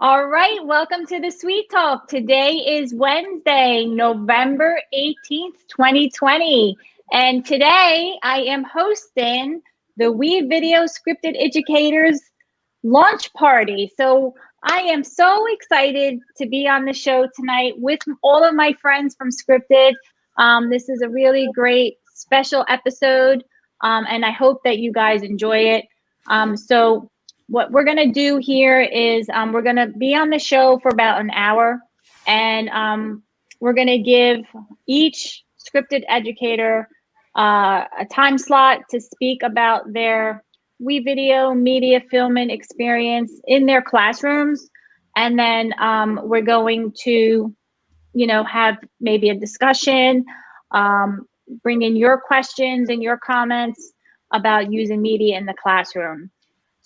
All right, welcome to the Sweet Talk. Today is Wednesday, November 18th, 2020. And today I am hosting the WeVideo Scripted Educators launch party. So I am so excited to be on the show tonight with all of my friends from Scripted. This is a really great special episode, and I hope that you guys enjoy it. So what we're going to do here is we're going to be on the show for about an hour, and we're going to give each scripted educator a time slot to speak about their WeVideo media filming experience in their classrooms. And then we're going to, have maybe a discussion, bring in your questions and your comments about using media in the classroom.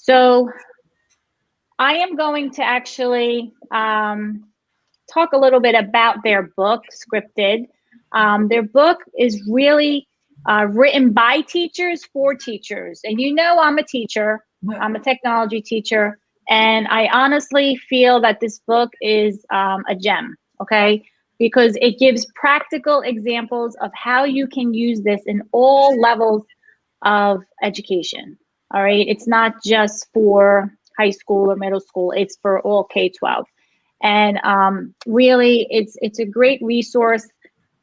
So I am going to actually talk a little bit about their book, Scripted. Their book is really written by teachers for teachers. And I'm a teacher, I'm a technology teacher, and I honestly feel that this book is a gem, okay? Because it gives practical examples of how you can use this in all levels of education. All right, it's not just for high school or middle school, it's for all K-12. And really, it's a great resource.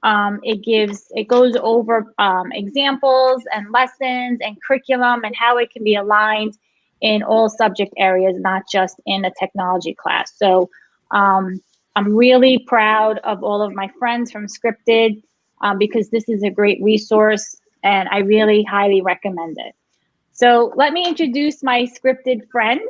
It goes over examples and lessons and curriculum and how it can be aligned in all subject areas, not just in a technology class. So I'm really proud of all of my friends from Scripted because this is a great resource and I really highly recommend it. So let me introduce my Scripted friends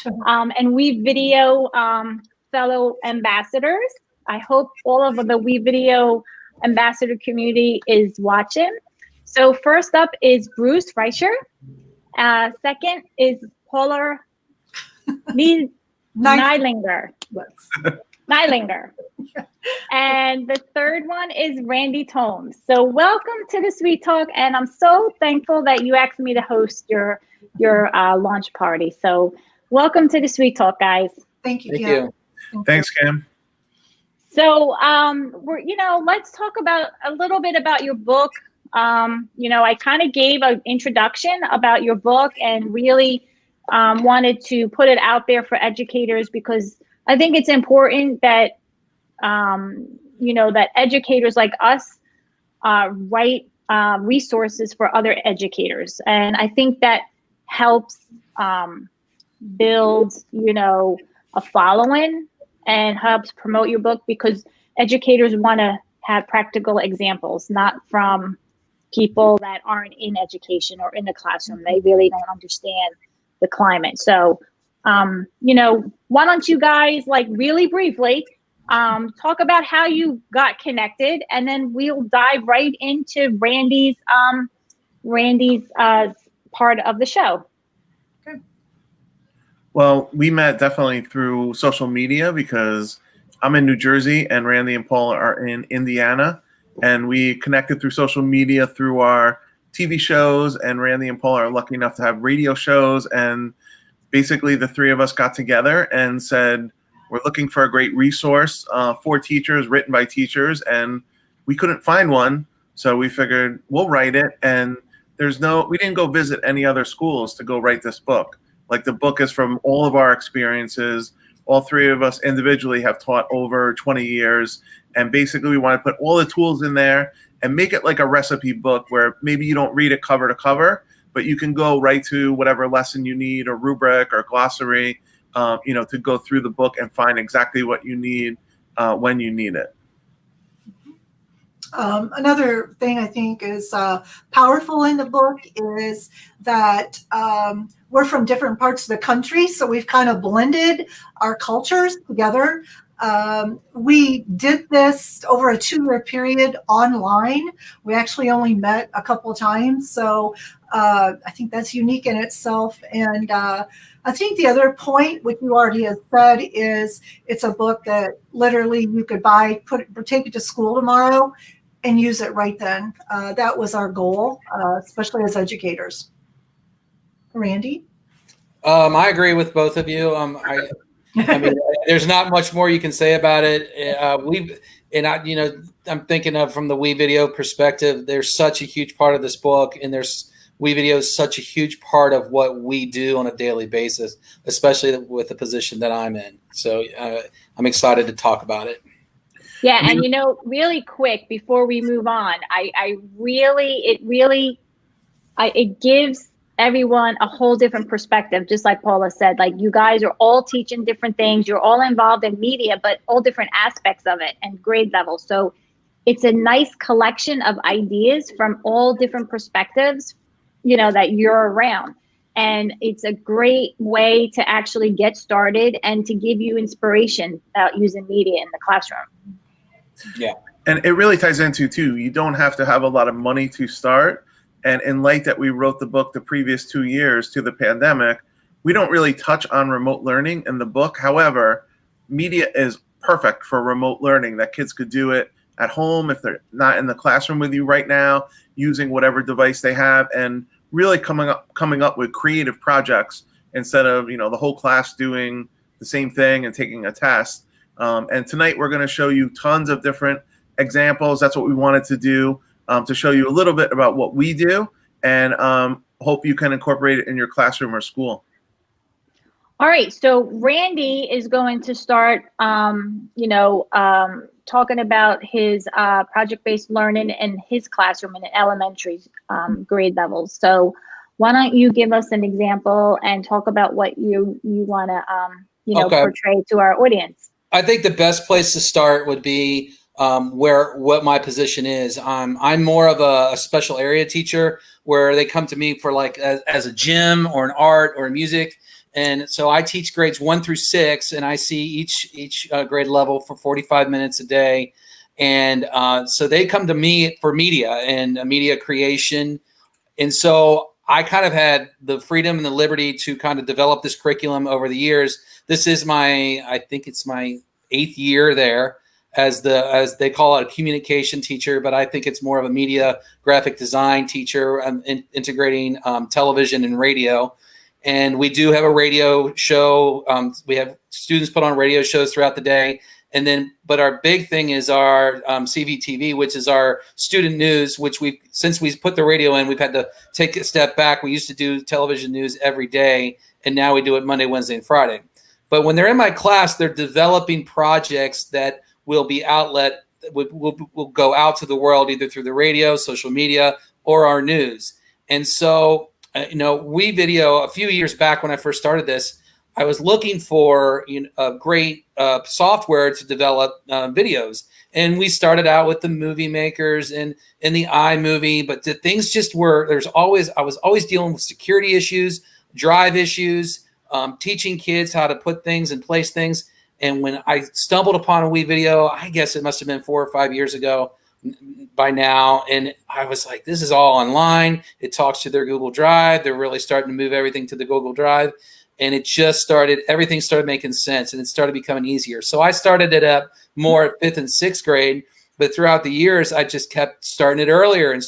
and WeVideo fellow ambassadors. I hope all of the WeVideo ambassador community is watching. So first up is Bruce Reicher. Second is Paula Nylinger. Nylinger. And the third one is Randy Tomes. So welcome to the Sweet Talk, and I'm so thankful that you asked me to host your launch party. So welcome to the Sweet Talk, guys. Thank you, Kim. Thanks, Kim. So let's talk about a little bit about your book. I kind of gave an introduction about your book and really wanted to put it out there for educators because I think it's important that that educators like us write resources for other educators. And I think that helps build, a following and helps promote your book because educators want to have practical examples, not from people that aren't in education or in the classroom. They really don't understand the climate. So, why don't you guys really briefly talk about how you got connected, and then we'll dive right into Randy's part of the show. Okay. Well, we met definitely through social media because I'm in New Jersey and Randy and Paula are in Indiana, and we connected through social media through our TV shows, and Randy and Paula are lucky enough to have radio shows, and basically the three of us got together and said, we're looking for a great resource for teachers, written by teachers, and we couldn't find one. So we figured we'll write it. And we didn't go visit any other schools to go write this book. Like, the book is from all of our experiences. All three of us individually have taught over 20 years. And basically we want to put all the tools in there and make it like a recipe book where maybe you don't read it cover to cover, but you can go right to whatever lesson you need or rubric or glossary, to go through the book and find exactly what you need when you need it. Another thing I think is powerful in the book is that we're from different parts of the country, so we've kind of blended our cultures together. We did this over a 2-year period online. We actually only met a couple of times, so I think that's unique in itself. And I think the other point, which you already have said, is it's a book that literally you could buy, take it to school tomorrow, and use it right then. That was our goal, especially as educators. Randy? I agree with both of you. I mean, there's not much more you can say about it. I'm thinking of from the WeVideo perspective, there's such a huge part of this book, and WeVideo is such a huge part of what we do on a daily basis, especially with the position that I'm in. So I'm excited to talk about it. Yeah, and really quick before we move on, it gives everyone a whole different perspective, just like Paula said. Like, you guys are all teaching different things, you're all involved in media, but all different aspects of it and grade levels. So it's a nice collection of ideas from all different perspectives, that you're around. And it's a great way to actually get started and to give you inspiration about using media in the classroom. Yeah. And it really ties into, too, you don't have to have a lot of money to start. And in light that we wrote the book the previous 2 years to the pandemic, we don't really touch on remote learning in the book. However, media is perfect for remote learning, that kids could do it at home if they're not in the classroom with you right now, using whatever device they have, and really coming up with creative projects instead of, the whole class doing the same thing and taking a test. And tonight we're going to show you tons of different examples. That's what we wanted to do, to show you a little bit about what we do, and hope you can incorporate it in your classroom or school. All right, so Randy is going to start, talking about his project-based learning in his classroom in elementary grade levels. So why don't you give us an example and talk about what you want to, portray to our audience? I think the best place to start would be what my position is. I'm more of a special area teacher, where they come to me for as a gym or an art or music. And so I teach grades 1 through 6, and I see each grade level for 45 minutes a day. And so they come to me for media and media creation. And so I kind of had the freedom and the liberty to kind of develop this curriculum over the years. This is I think it's my 8th year there as they call it, a communication teacher, but I think it's more of a media graphic design teacher, integrating television and radio. And we do have a radio show. We have students put on radio shows throughout the day. But our big thing is our CVTV, which is our student news, which since we put the radio in, we've had to take a step back. We used to do television news every day, and now we do it Monday, Wednesday, and Friday. But when they're in my class, they're developing projects that will be will go out to the world, either through the radio, social media, or our news. And so, WeVideo, a few years back when I first started this, I was looking for a great software to develop videos. And we started out with the movie makers and the iMovie, but the things just I was always dealing with security issues, drive issues, teaching kids how to put things and place things. And when I stumbled upon a WeVideo, I guess it must have been 4 or 5 years ago by now, and I was like, this is all online. It talks to their Google Drive. They're really starting to move everything to the Google Drive, and everything started making sense, and it started becoming easier. So I started it up more at 5th and 6th grade, but throughout the years, I just kept starting it earlier. And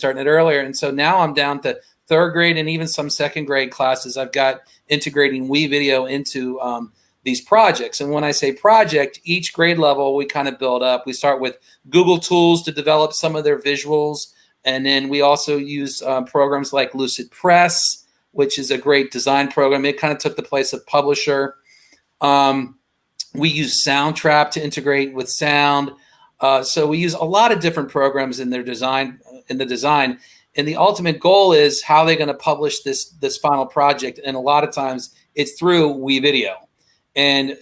so now I'm down to 3rd grade and even some 2nd grade classes. I've got integrating WeVideo into these projects. And when I say project, each grade level, we kind of build up. We start with Google tools to develop some of their visuals. And then we also use programs like Lucid Press, which is a great design program. It kind of took the place of Publisher. We use Soundtrap to integrate with sound. So we use a lot of different programs in the design. And the ultimate goal is how they're going to publish this final project. And a lot of times it's through WeVideo. And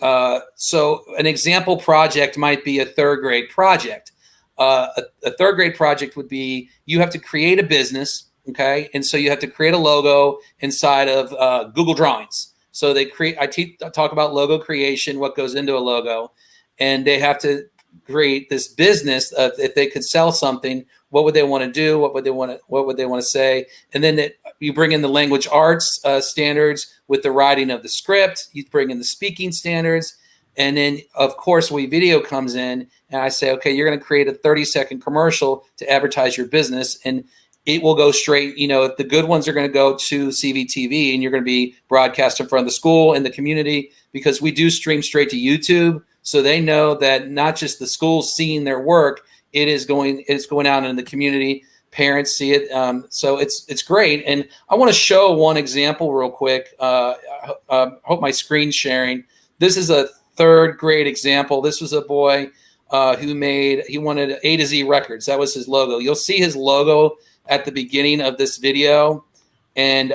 so an example project might be a 3rd grade project. A 3rd grade project would be, you have to create a business, okay? And so you have to create a logo inside of Google Drawings. So I talk about logo creation, what goes into a logo, and they have to create this business. If they could sell something, what would they want to do? What would they want to say? And then you bring in the language arts standards with the writing of the script. You bring in the speaking standards. And then, of course, WeVideo comes in, and I say, okay, you're going to create a 30-second commercial to advertise your business. And it will go straight. If the good ones are going to go to CVTV, and you're going to be broadcast in front of the school and the community, because we do stream straight to YouTube, so they know that not just the schools seeing their work, it's going out in the community. Parents see it, so it's great. And I want to show one example real quick. Hope my screen's sharing. This is a 3rd grade example. This was a boy he wanted A to Z Records. That was his logo. You'll see his logo at the beginning of this video, and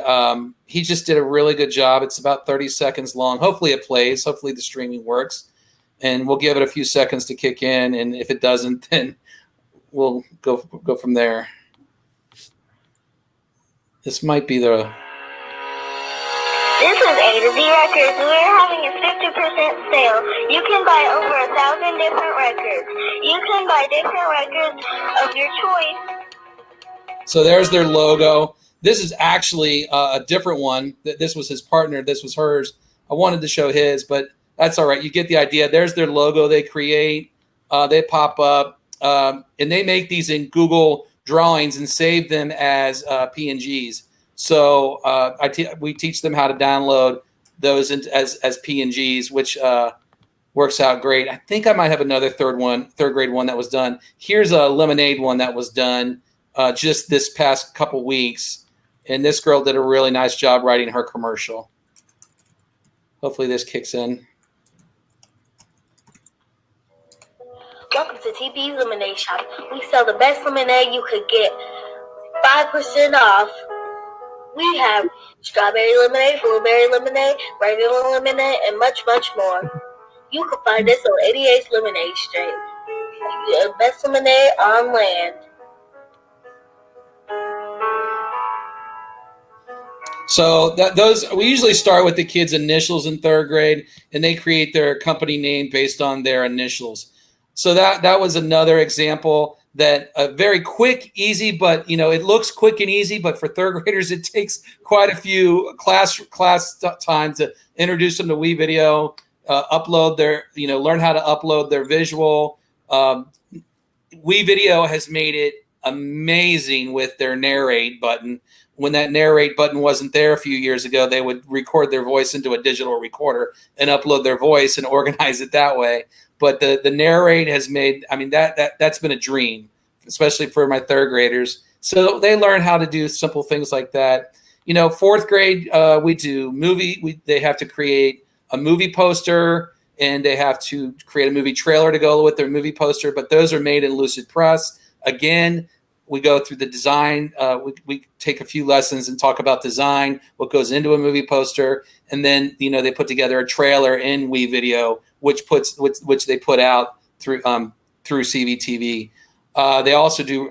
he just did a really good job. It's about 30 seconds long. Hopefully it plays. Hopefully the streaming works, and we'll give it a few seconds to kick in. And if it doesn't, then we'll go from there. This might be the... This is A to Z Records. We're having a 50% sale. You can buy over 1,000 different records. You can buy different records of your choice. So there's their logo. This is actually a different one. This was his partner. This was hers. I wanted to show his, but that's all right. You get the idea. There's their logo they create. They pop up, and they make these in Google Drawings and save them as PNGs. So we teach them how to download those as PNGs, which works out great. I think I might have another third grade one that was done. Here's a Lemonade one that was done just this past couple weeks. And this girl did a really nice job writing her commercial. Hopefully this kicks in. Welcome to TP's Lemonade Shop. We sell the best lemonade you could get 5% off. We have strawberry lemonade, blueberry lemonade, regular lemonade, and much, much more. You can find us on 88th Lemonade Street. The best lemonade on land. So we usually start with the kids' initials in 3rd grade, and they create their company name based on their initials. So that was another example that very quick, easy, but it looks quick and easy, but for 3rd graders, it takes quite a few class time to introduce them to WeVideo, upload their, learn how to upload their visual. WeVideo has made it amazing with their narrate button. When that narrate button wasn't there a few years ago, they would record their voice into a digital recorder and upload their voice and organize it that way. But the narrate has made, that's been a dream, especially for my 3rd graders. So they learn how to do simple things like that. 4th grade, we do movie. They have to create a movie poster, and they have to create a movie trailer to go with their movie poster. But those are made in Lucid Press. Again, we go through the design. We take a few lessons and talk about design, what goes into a movie poster, and then they put together a trailer in WeVideo, which they put out through CVTV. They also do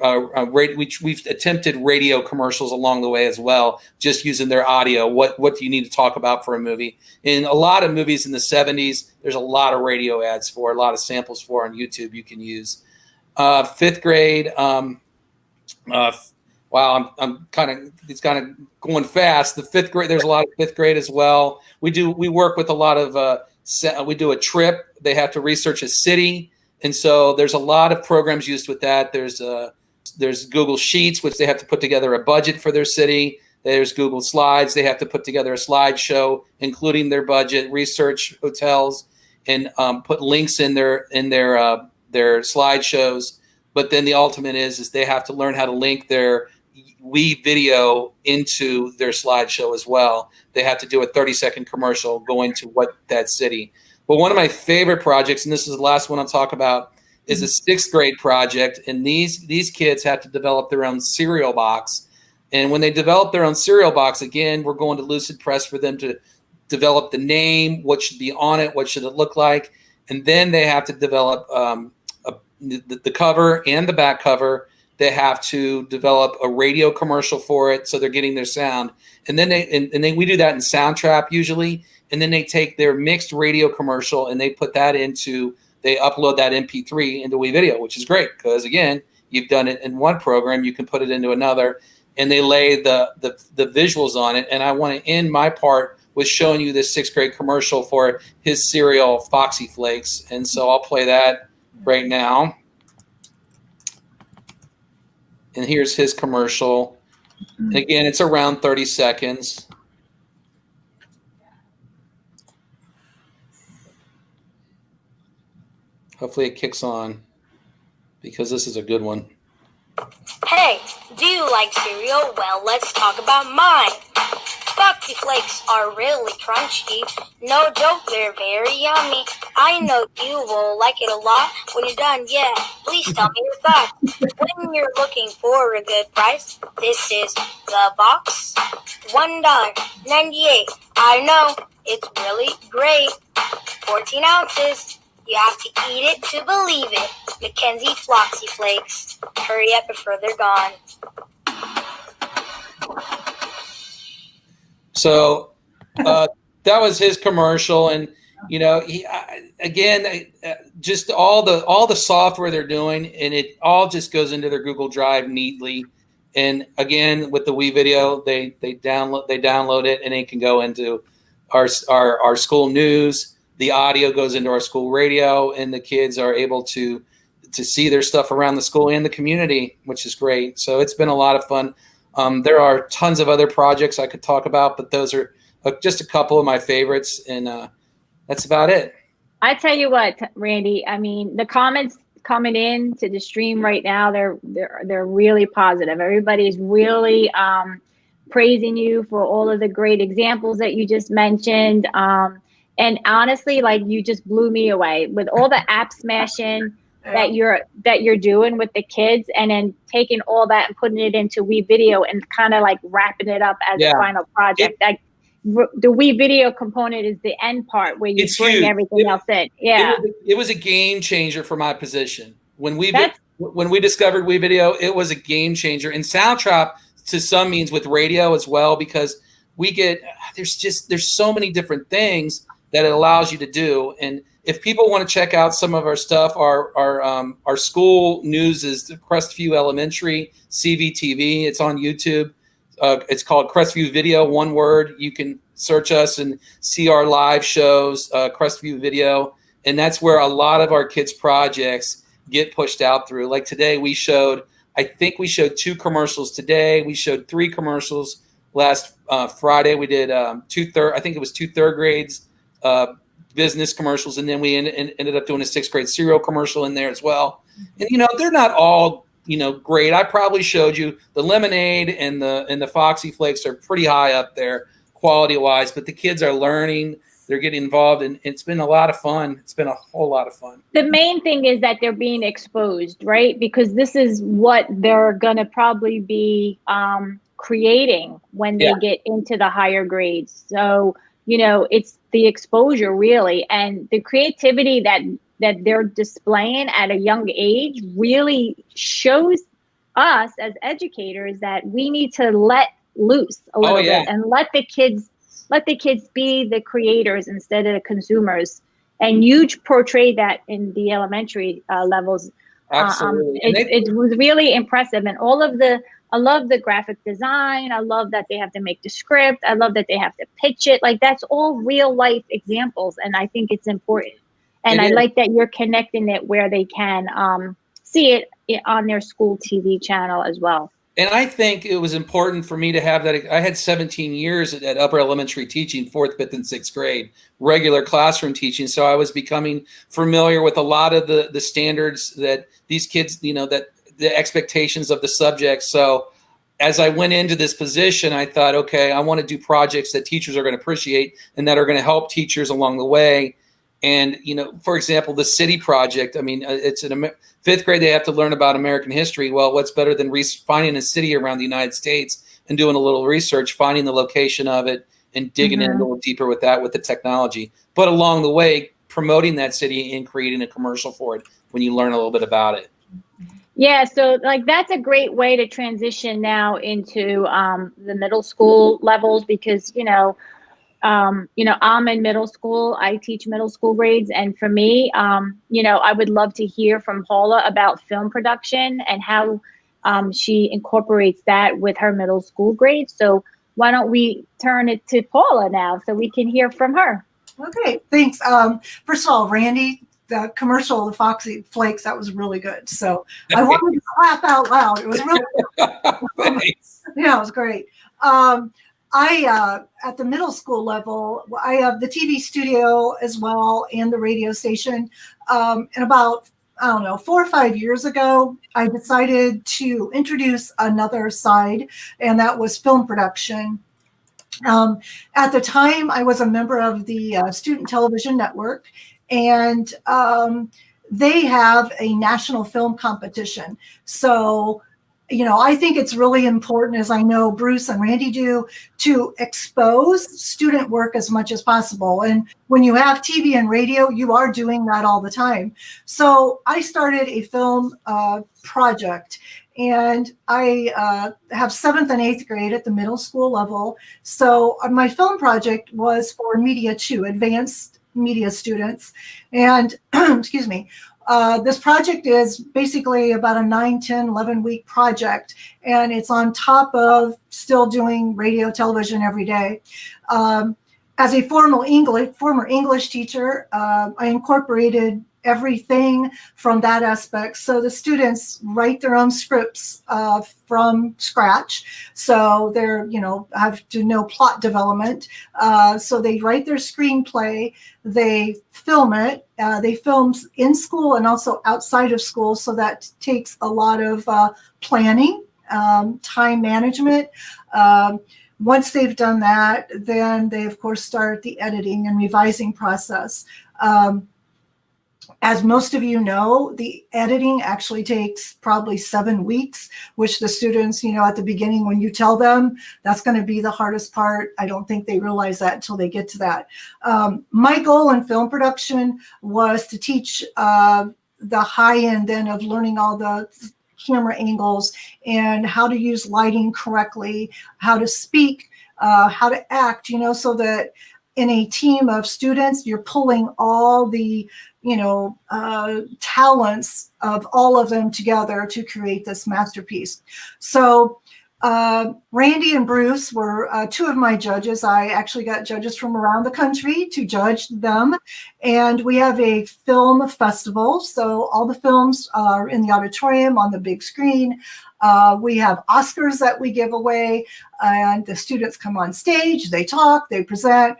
we've attempted radio commercials along the way as well, just using their audio. What do you need to talk about for a movie? In a lot of movies in the 70s, there's a lot of radio ads for, a lot of samples for on YouTube you can use. 5th grade. Wow, it's kind of going fast. The 5th grade, there's a lot of 5th grade as well. We work with a lot of, we do a trip. They have to research a city. And so there's a lot of programs used with that. There's Google Sheets, which they have to put together a budget for their city. There's Google Slides. They have to put together a slideshow, including their budget, research hotels, and put links in their slideshows. But then the ultimate is they have to learn how to link their WeVideo into their slideshow as well. They have to do a 30-second commercial going to that city. But one of my favorite projects, and this is the last one I'll talk about, is a 6th grade project. And these kids have to develop their own cereal box. And when they develop their own cereal box, again, we're going to Lucid Press for them to develop the name, what should be on it, what should it look like. And then they have to develop the cover and the back cover. They have to develop a radio commercial for it, so they're getting their sound. And then we do that in Soundtrap usually. And then they take their mixed radio commercial and they upload that MP3 into WeVideo, which is great because again, you've done it in one program, you can put it into another, and they lay the visuals on it. And I want to end my part with showing you this 6th grade commercial for his cereal Foxy Flakes. And so I'll play that right now. And here's his commercial. And again, it's around 30 seconds. Hopefully it kicks on because this is a good one. Hey, do you like cereal? Well, let's talk about mine. Foxy Flakes are really crunchy. No joke, they're very yummy. I know you will like it a lot when you're done. Yeah, please tell me your thoughts. When you're looking for a good price, this is the box. $1.98. I know, it's really great. 14 ounces. You have to eat it to believe it. Mackenzie Floxy Flakes. Hurry up before they're gone. So that was his commercial, and you know, just all the software they're doing, and it all just goes into their Google Drive neatly. And again, with the WeVideo, they download it, and it can go into our school news. The audio goes into our school radio, and the kids are able to see their stuff around the school and the community, which is great. So it's been a lot of fun. There are tons of other projects I could talk about, but those are just a couple of my favorites, and that's about it. I tell you what, Randy, I mean, the comments coming in to the stream right now, they're really positive. Everybody's really praising you for all of the great examples that you just mentioned. And honestly, like, you just blew me away with all the app smashing that you're doing with the kids, and then taking all that and putting it into WeVideo and kind of like wrapping it up as a final project. Like, the WeVideo component is the end part where you bring huge. Everything else in. Yeah, it was a game changer for my position when we discovered WeVideo. It was a game changer, and Soundtrap to some means with radio as well, because there's so many different things that it allows you to do. And if people want to check out some of our stuff, our school news is Crestview Elementary CVTV. It's on YouTube. It's called Crestview Video, one word. You can search us and see our live shows, Crestview Video. And that's where a lot of our kids' projects get pushed out through. Like today, I think we showed 2 commercials today. We showed 3 commercials last Friday. We did I think it was 2 third grades business commercials, and then we ended up doing a 6th grade cereal commercial in there as well. And they're not all great. I probably showed you the lemonade and the Foxy Flakes are pretty high up there quality wise, but the kids are learning, they're getting involved, and it's been a lot of fun. It's been a whole lot of fun. The main thing is that they're being exposed, right? Because this is what they're gonna probably be creating when they get into the higher grades. So it's the exposure really, and the creativity that they're displaying at a young age really shows us as educators that we need to let loose a little bit and let the kids be the creators instead of the consumers. And you portrayed that in the elementary levels. Absolutely. It was really impressive, and I love the graphic design. I love that they have to make the script. I love that they have to pitch it. Like, that's all real life examples, and I think it's important. And I like that you're connecting it where they can see it on their school TV channel as well. And I think it was important for me to have that. I had 17 years at upper elementary teaching, 4th, 5th, and 6th grade, regular classroom teaching. So I was becoming familiar with a lot of the standards that these kids, that the expectations of the subject. So as I went into this position, I thought, okay, I want to do projects that teachers are going to appreciate and that are going to help teachers along the way. And, for example, the city project, I mean, it's in 5th grade, they have to learn about American history. Well, what's better than finding a city around the United States and doing a little research, finding the location of it and digging in a little deeper with the technology. But along the way, promoting that city and creating a commercial for it when you learn a little bit about it. Yeah, so like that's a great way to transition now into the middle school levels, because I'm in middle school. I teach middle school grades, and for me, I would love to hear from Paula about film production and how she incorporates that with her middle school grades. So why don't we turn it to Paula now so we can hear from her? Okay, thanks. First of all, Randy, the commercial, the Foxy Flakes, that was really good. So I wanted to clap out loud. It was really Thanks. yeah, it was great. At the middle school level, I have the TV studio as well and the radio station. And about, I don't know, 4 or 5 years ago, I decided to introduce another side, and that was film production. At the time, I was a member of the Student Television Network, and they have a national film competition. So, I think it's really important, as I know Bruce and Randy do, to expose student work as much as possible. And when you have TV and radio, you are doing that all the time. So I started a film project, and I have 7th and 8th grade at the middle school level. So my film project was for Media 2, advanced media students. And excuse me, this project is basically about a 9, 10, 11-week project, and it's on top of still doing radio, television every day. As a former English teacher, I incorporated everything from that aspect. So the students write their own scripts from scratch. So they're, have to know plot development. So they write their screenplay, they film it. They film in school and also outside of school. So that takes a lot of planning, time management. Once they've done that, then they, of course, start the editing and revising process. As most of you know, the editing actually takes probably 7 weeks, which the students, at the beginning, when you tell them that's going to be the hardest part, I don't think they realize that until they get to that. My goal in film production was to teach the high end then of learning all the camera angles and how to use lighting correctly, how to speak, how to act, so that in a team of students, you're pulling all the talents of all of them together to create this masterpiece. So Randy and Bruce were 2 of my judges. I actually got judges from around the country to judge them. And we have a film festival. So all the films are in the auditorium on the big screen. We have Oscars that we give away, and the students come on stage, they talk, they present.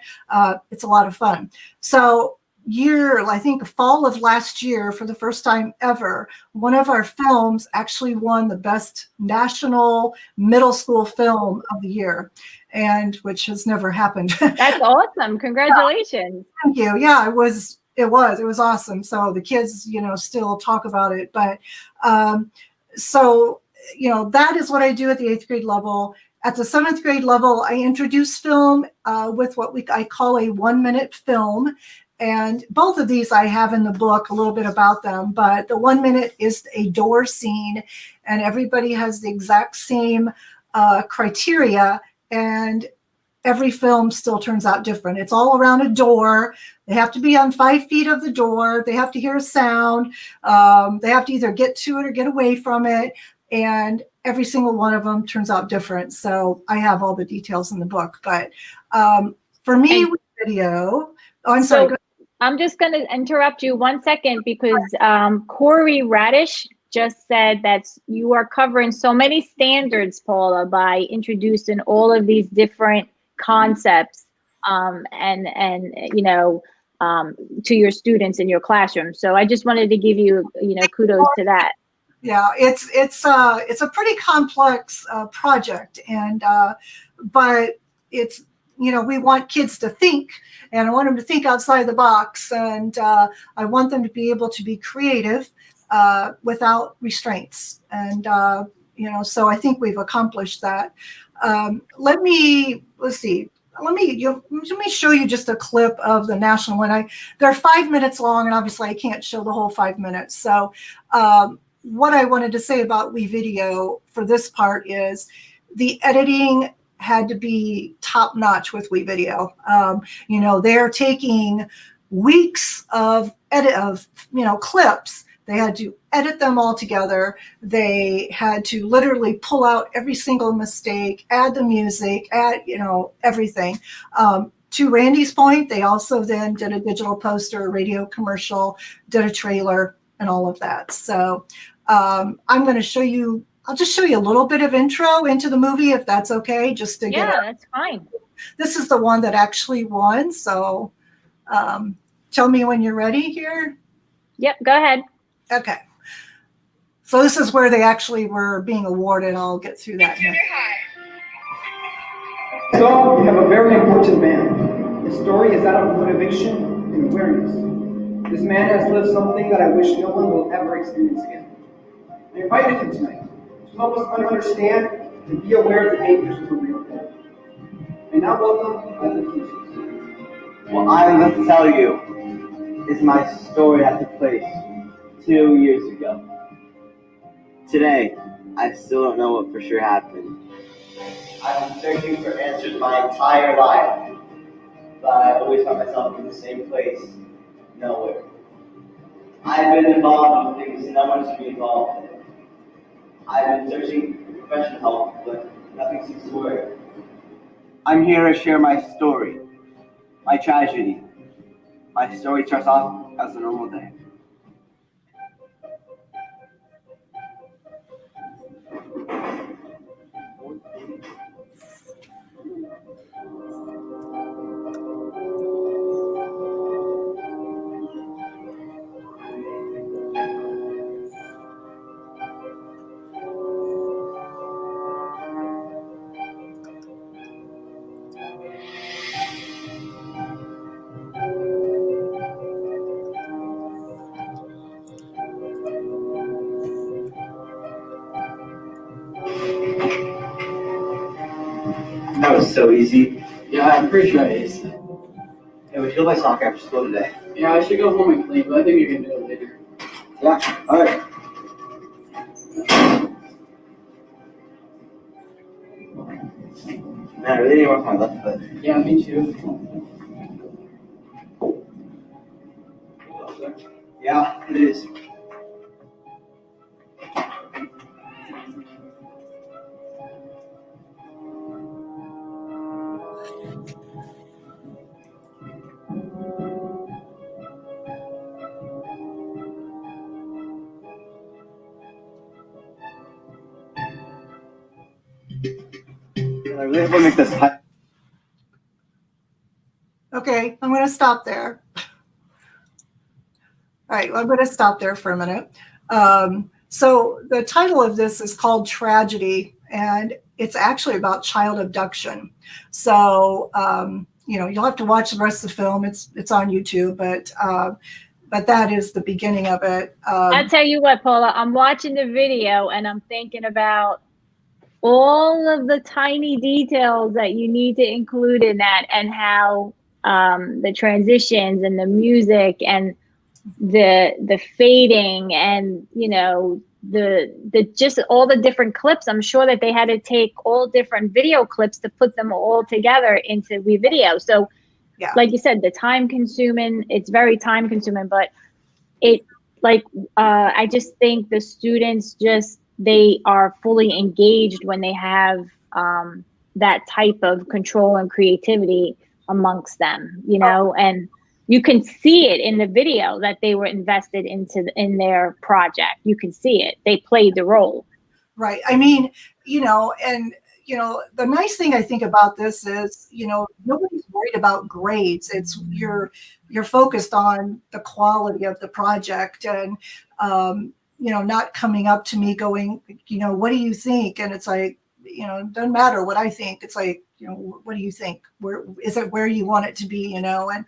It's a lot of fun. So I think fall of last year, for the first time ever, one of our films actually won the best national middle school film of the year, and which has never happened. That's awesome. Congratulations. Thank you. Yeah, it was awesome. So the kids, still talk about it, but so, that is what I do at the 8th grade level. At the 7th grade level, I introduce film with what I call a 1-minute film. And both of these I have in the book, a little bit about them, but the 1 minute is a door scene, and everybody has the exact same criteria, and every film still turns out different. It's all around a door. They have to be on 5 feet of the door. They have to hear a sound. They have to either get to it or get away from it. And every single one of them turns out different. So I have all the details in the book. But for me, with video, I'm sorry. So I'm just going to interrupt you 1 second, because Corey Radish just said that you are covering so many standards, Paula, by introducing all of these different concepts to your students in your classroom. So I just wanted to give you, kudos to that. Yeah, it's a pretty complex project, and but it's, we want kids to think, and I want them to think outside the box, and I want them to be able to be creative without restraints, and so I think we've accomplished that. Let me show you just a clip of the national one. They're 5 minutes long, and obviously I can't show the whole 5 minutes. So what I wanted to say about WeVideo for this part is the editing had to be top notch with WeVideo. They're taking weeks of clips. They had to edit them all together. They had to literally pull out every single mistake, add the music, add, everything. to Randy's point, they also then did a digital poster, a radio commercial, did a trailer, and all of that. So I'm going to show you, I'll just show you a little bit of intro into the movie, if that's okay, just to get it. That's fine. This is the one that actually won. So tell me when you're ready here. Yep, go ahead. Okay. So this is where they actually were being awarded. I'll get through that now. So we have a very important man. His story is that of motivation and awareness. This man has lived something that I wish no one will ever experience again. I invited him tonight to help us understand and be aware of the dangers of the real world. And now welcome the What I'm going to tell you is my story that took place 2 years ago. Today, I still don't know what for sure happened. I've been searching for answers my entire life, but I always find myself in the same place, nowhere. I've been involved in things no one should be involved in. I've been searching for professional help, but nothing seems to work. I'm here to share my story, my tragedy. My story starts off as a normal day. That was so easy. Yeah, I'm pretty sure it is. Hey, we should play soccer after school today. Yeah, I should go home and clean, but I think we can do it later. Yeah, alright. Man, I really need to work on my left foot. Yeah, me too. Yeah, it is. I really want to make this high. Okay, I'm going to stop there. All right, well, I'm going to stop there for a minute. So the title of this is called Tragedy, and it's actually about child abduction. So, you know, you'll have to watch the rest of the film. It's on YouTube, but that is the beginning of it. I'll tell you what, Paula, I'm watching the video and I'm thinking about all of the tiny details that you need to include in that, and how the transitions and the music and the fading and, you know, the just all the different clips. I'm sure that they had to take all different video clips to put them all together into WeVideo. So Yeah. like you said, the time consuming, it's very time consuming, but it like I just think the students they are fully engaged when they have that type of control and creativity amongst them, you know, and you can see it in the video that they were invested in their project. You can see it. They played the role. Right. I mean, you know, and, you know, the nice thing I think about this is, you know, nobody's worried about grades. It's you're focused on the quality of the project, and, you know, not coming up to me going, you know, what do you think? And it's like, you know, it doesn't matter what I think. It's like, you know, what do you think? Where is it where you want it to be, you know? And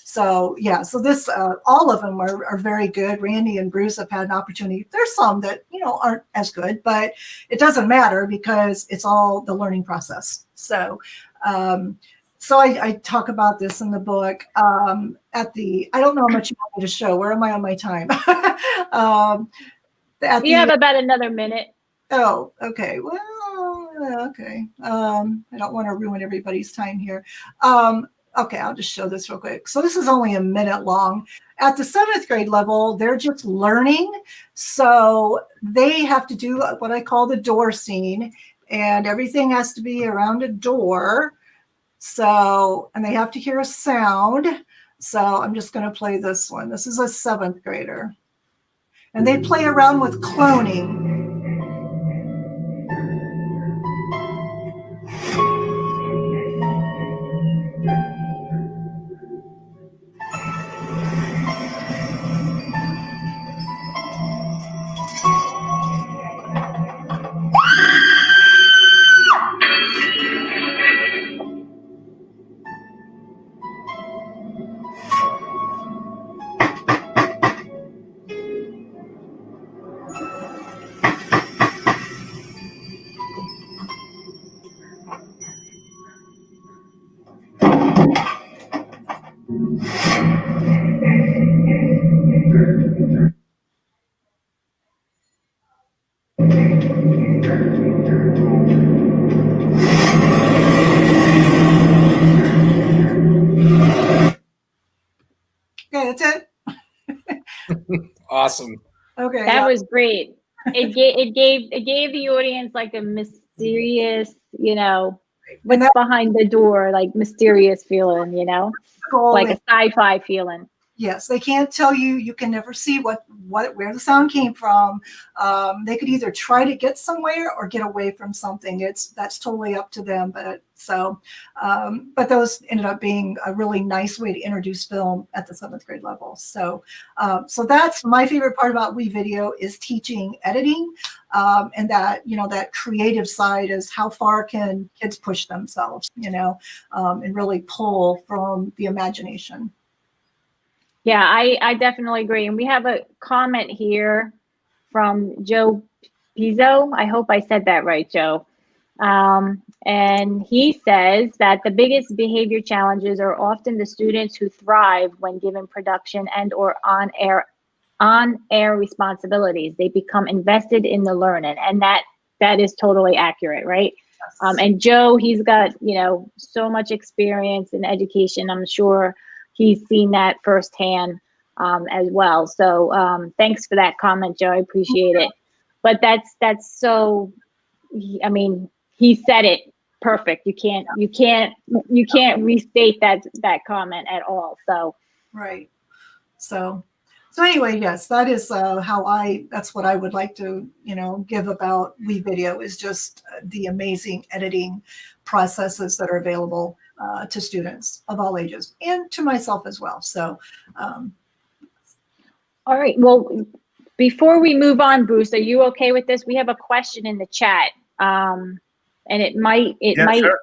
so, yeah, so this, all of them are very good. Randy and Bruce have had an opportunity. There's some that, you know, aren't as good, but it doesn't matter because it's all the learning process. So, so I talk about this in the book I don't know how much you want me to show. Where am I on my time? You have about another minute. Oh, okay. Well, okay. I don't want to ruin everybody's time here. Okay, I'll just show this real quick. So this is only a minute long. At the 7th grade level, they're just learning. So they have to do what I call the door scene, and everything has to be around a door. So, and they have to hear a sound. So I'm just going to play this one. This is a 7th grader. And they play around with cloning. Okay, that's it. Awesome. Okay. That was great. It gave the audience like a mysterious, what's behind the door, like mysterious feeling, like a sci-fi feeling. Yes, they can't tell you. You can never see where the sound came from. They could either try to get somewhere or get away from something. That's totally up to them. But those ended up being a really nice way to introduce film at the 7th grade level. So that's my favorite part about WeVideo is teaching editing, and that that creative side is how far can kids push themselves, and really pull from the imagination. Yeah, I definitely agree. And we have a comment here from Joe Pizzo. I hope I said that right, Joe. And he says that the biggest behavior challenges are often the students who thrive when given production and or on-air responsibilities. They become invested in the learning, and that is totally accurate, right? Yes. And Joe, he's got so much experience in education. I'm sure he's seen that firsthand as well. So thanks for that comment, Joe. I appreciate it. But that's so. I mean, he said it perfect. You can't restate that comment at all. So right. So anyway, yes, that is that's what I would like to give about WeVideo is just the amazing editing processes that are available to students of all ages and to myself as well. So all right, well, before we move on, Bruce, are you okay with this? We have a question in the chat, and it might Sure.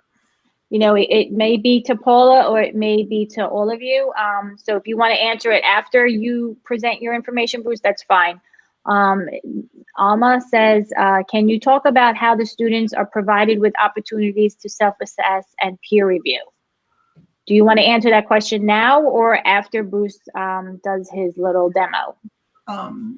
it may be to Paula or it may be to all of you. So if you want to answer it after you present your information, Bruce, that's fine. Alma says, can you talk about how the students are provided with opportunities to self-assess and peer review? Do you want to answer that question now or after Bruce does his little demo?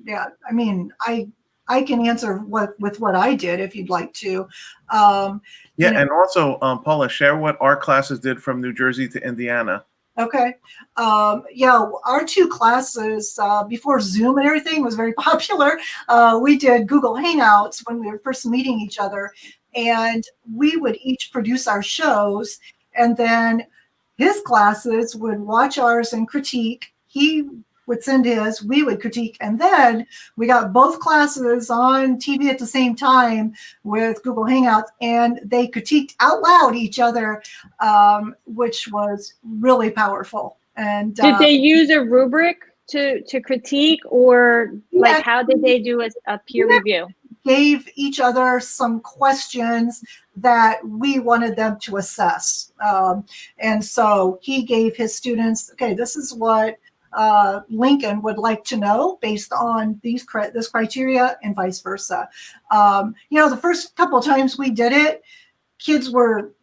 Yeah, I mean, I can answer with what I did if you'd like to. And also, Paula, share what our classes did from New Jersey to Indiana. Okay. Yeah, our 2 classes before Zoom and everything was very popular. We did Google Hangouts when we were first meeting each other, and we would each produce our shows, and then his classes would watch ours and critique. He would send his, we would critique, and then we got both classes on TV at the same time with Google Hangouts, and they critiqued out loud each other, which was really powerful. And did they use a rubric to critique, or like how did they do a peer review? Gave each other some questions that we wanted them to assess. And so he gave his students, okay, this is what Lincoln would like to know based on this criteria, and vice versa. The first couple of times we did it, kids were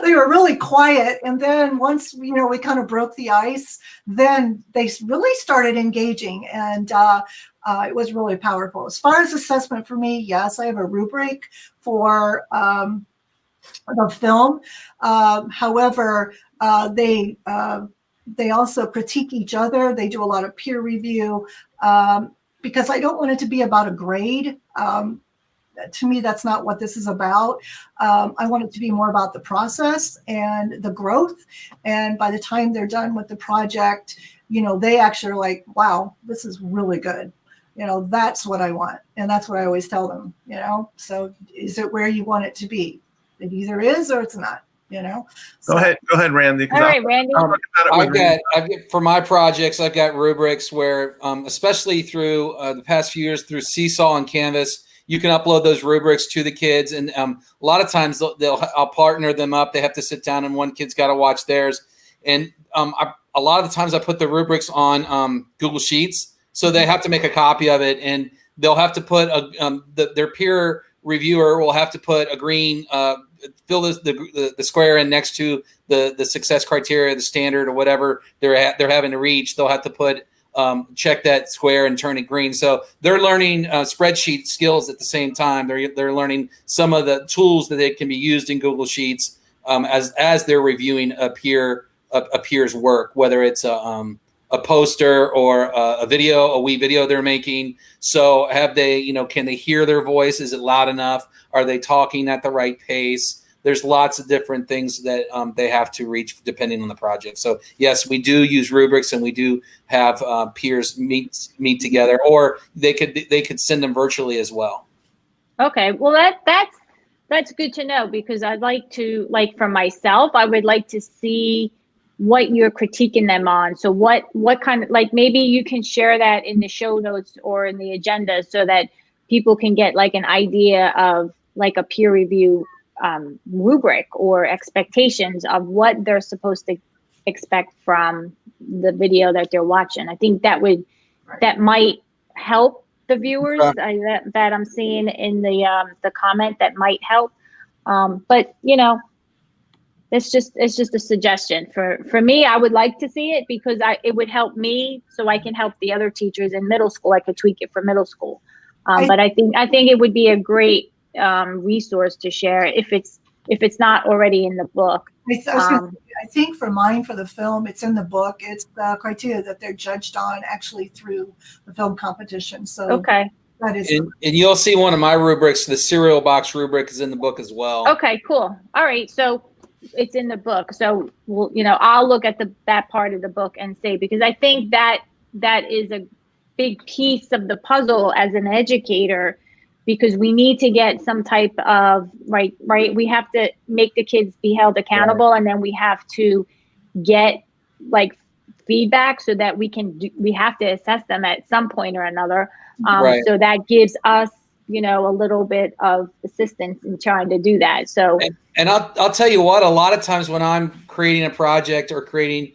they were really quiet, and then once we kind of broke the ice, then they really started engaging, and it was really powerful. As far as assessment for me, yes, I have a rubric for the film. However, they also critique each other. They do a lot of peer review because I don't want it to be about a grade. to me, that's not what this is about. I want it to be more about the process and the growth. And by the time they're done with the project, you know, they actually are like, wow, this is really good. You know, that's what I want. And that's what I always tell them, you know. So is it where you want it to be? It either is or it's not, you know. So, Go ahead, Randy. All right, Randy. I've got for my projects, I've got rubrics where, especially through the past few years through Seesaw and Canvas, you can upload those rubrics to the kids, and a lot of times I'll partner them up. They have to sit down, and one kid's got to watch theirs. And a lot of the times I put the rubrics on Google Sheets, so they have to make a copy of it, and they'll have to put their peer reviewer will have to put a green fill the square in next to the success criteria, the standard, or whatever they're having to reach. They'll have to put check that square and turn it green. So they're learning spreadsheet skills at the same time. They're learning some of the tools that they can be used in Google Sheets as they're reviewing a peer's work, whether it's a poster or a video, a WeVideo they're making. So have they, you know, can they hear their voice? Is it loud enough? Are they talking at the right pace? There's lots of different things that they have to reach depending on the project. So yes, we do use rubrics, and we do have peers meet together, or they could send them virtually as well. Okay, well that's good to know, because I'd like to, like, for myself, I would like to see what you're critiquing them on. So what kind of, like, maybe you can share that in the show notes or in the agenda so that people can get like an idea of like a peer review rubric or expectations of what they're supposed to expect from the video that they're watching. I think that might help the viewers that I'm seeing in the comment. That might help. But you know, it's just a suggestion for me. I would like to see it because it would help me, so I can help the other teachers in middle school. I could tweak it for middle school. But I think it would be a great resource to share if it's not already in the book. I think for the film, it's in the book. It's the criteria that they're judged on actually through the film competition. So okay. That is, and you'll see one of my rubrics, the cereal box rubric, is in the book as well. Okay, cool. All right, so it's in the book. So we'll, you know, I'll look at that part of the book and say, because I think that is a big piece of the puzzle as an educator, because we need to get some type of right. We have to make the kids be held accountable, and then we have to get like feedback so that we have to assess them at some point or another. So that gives us, you know, a little bit of assistance in trying to do that. So, and I'll tell you what, a lot of times when I'm creating a project or creating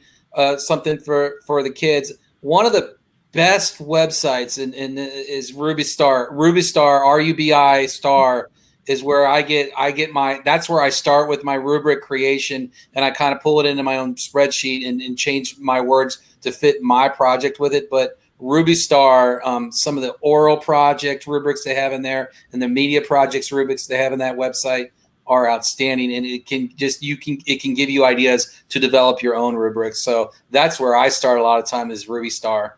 something for the kids, one of the best websites is RubyStar. RubyStar, RUBI star, is where I get my, that's where I start with my rubric creation, and I kind of pull it into my own spreadsheet and change my words to fit my project with it. But RubyStar, some of the oral project rubrics they have in there and the media projects rubrics they have in that website are outstanding, and it can give you ideas to develop your own rubrics. So that's where I start a lot of time, is RubyStar.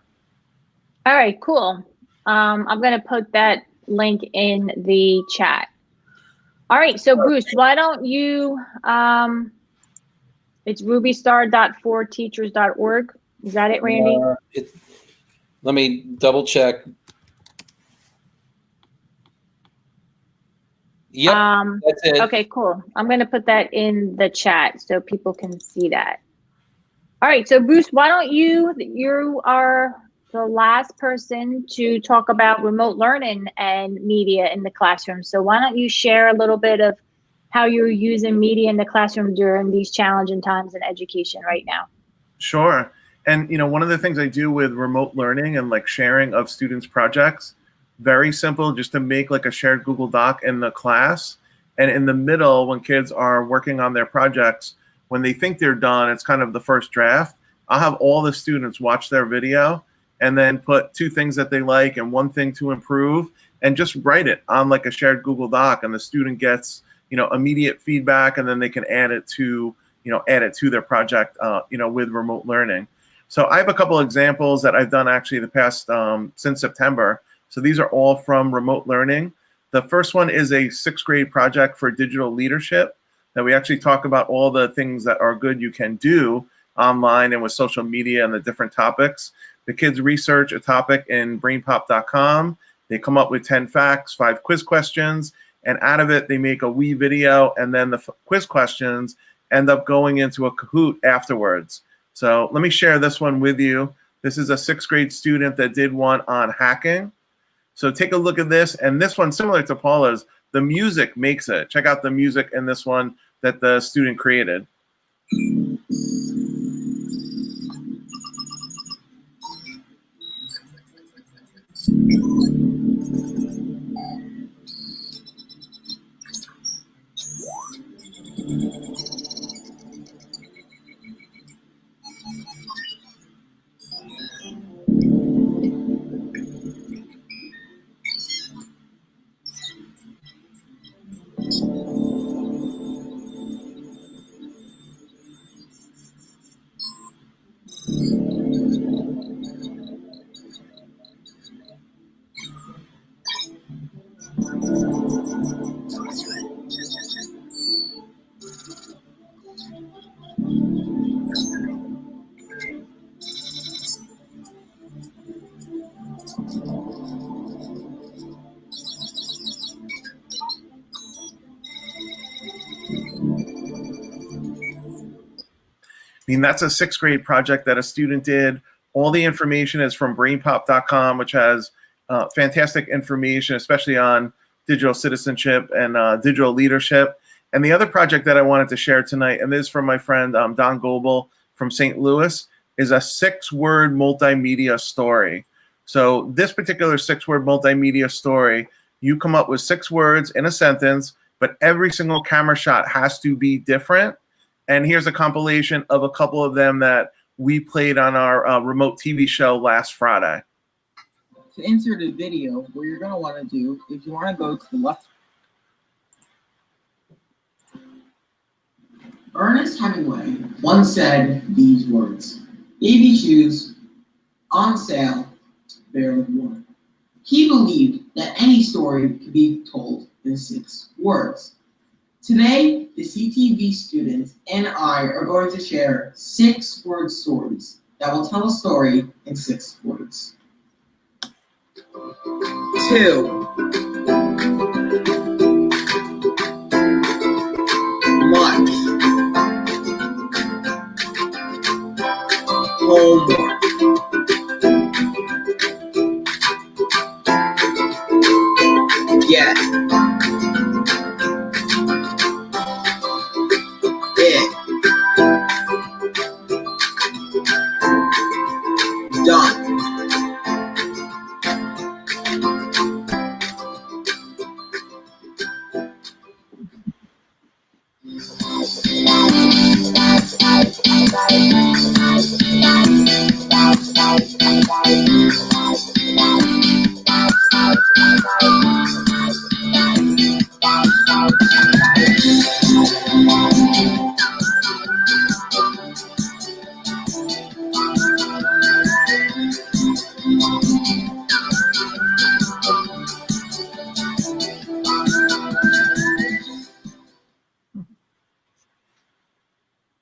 All right, cool. I'm going to put that link in the chat. All right, so Bruce, why don't you, it's rubystar.forteachers.org. Is that it, Randy? Let me double check. Yep, that's it. Okay, cool. I'm going to put that in the chat so people can see that. All right, so Bruce, why don't you are the last person to talk about remote learning and media in the classroom. So why don't you share a little bit of how you're using media in the classroom during these challenging times in education right now? Sure. And, you know, one of the things I do with remote learning and like sharing of students' projects, very simple, just to make like a shared Google Doc in the class. And in the middle, when kids are working on their projects, when they think they're done, it's kind of the first draft. I'll have all the students watch their video and then put 2 things that they like and 1 thing to improve, and just write it on like a shared Google Doc. And the student gets, you know, immediate feedback, and then they can add it to their project, you know, with remote learning. So I have a couple examples that I've done actually the past since September. So these are all from remote learning. The first one is a 6th grade project for digital leadership that we actually talk about all the things that are good you can do online and with social media and the different topics. The kids research a topic in brainpop.com. They come up with 10 facts, 5 quiz questions, and out of it, they make a WeVideo, and then the quiz questions end up going into a Kahoot afterwards. So let me share this one with you. This is a 6th grade student that did one on hacking. So take a look at this, and this one, similar to Paula's, the music makes it. Check out the music in this one that the student created. I mean, that's a 6th grade project that a student did. All the information is from brainpop.com, which has fantastic information, especially on digital citizenship and digital leadership. And the other project that I wanted to share tonight, and this is from my friend Don Goebel from St. Louis, is a 6-word multimedia story. So this particular 6-word multimedia story, you come up with 6 words in a sentence, but every single camera shot has to be different. And here's a compilation of a couple of them that we played on our remote TV show last Friday. To insert a video, what you're going to want to do is you want to go to the left. Ernest Hemingway once said these words: "Baby shoes on sale, barely worn." He believed that any story could be told in 6 words. Today, the CTV students and I are going to share 6-word stories that will tell a story in 6 words. 2. Lunch. Homework. Get. Done.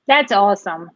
That's awesome.